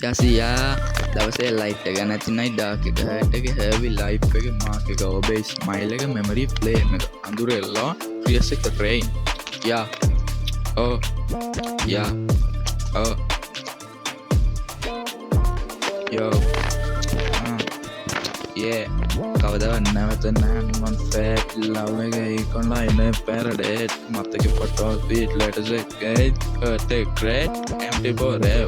යසියා දවසේ ලයිට් එක නැතිනයි ඩාර්ක් එක හර්ට් එක හැවි ලයිෆ් එක මාක් එක ඔබේ ස්මයිල් එක මෙමරි ෆ්ලේම් එක අඳුර එල්ලෝ ෆියස් එක රේන් යා ඕ යා ඕ යෝ යේ කවදාවත් නැවත නෑ මන් ෆෑට් ලව් එක ඉකොන්ලා ඉන්න පැරඩේට් මතක ෆොටෝ ස්පීඩ් ලෙටර්ස් එක හර්ට් එක ග්‍රේට් එම්ටි බෝරේ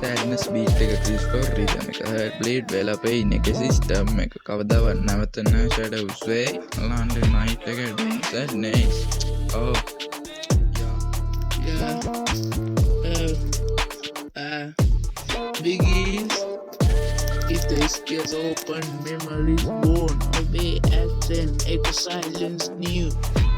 sadness beat එක crisper rhythm එක heart bleed වෙලා pain එක system එක කවදාවත් නැවත නැහැ shadows way land night එක sadness oh yeah Biggies, if the skies open, memories born, obey action, echo silence new,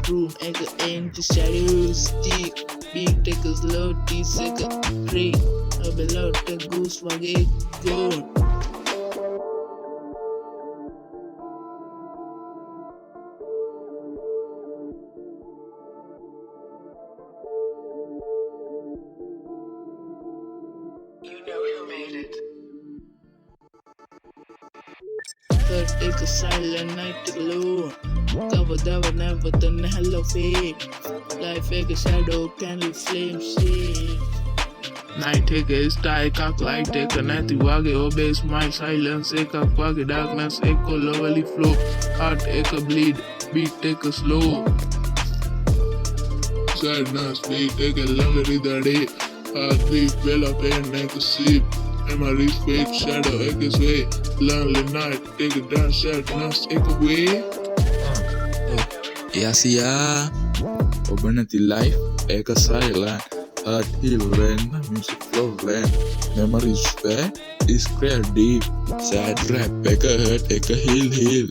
room echo empty shadows stick, big take a slow take a break, a below the goose wage gone. You know who made it. But take a silent night alone. Cover that never done hello fame. Life like a shadow, candle flame shade. Night take a sky cock light take a natty waggy obey smile silence take a quaggy darkness echo lovely flow. Heart take a bleed, beat take a slow. Sadness beat take a lovely the day. Heart grief well up and make a sleep. Memories fade shadow echoes way. Lonely night take a dance sadness take away. යසියා ඔබ නැති life එක silent heart heal when music flow when memories fade is clear deep sad rap එක hurt එක heal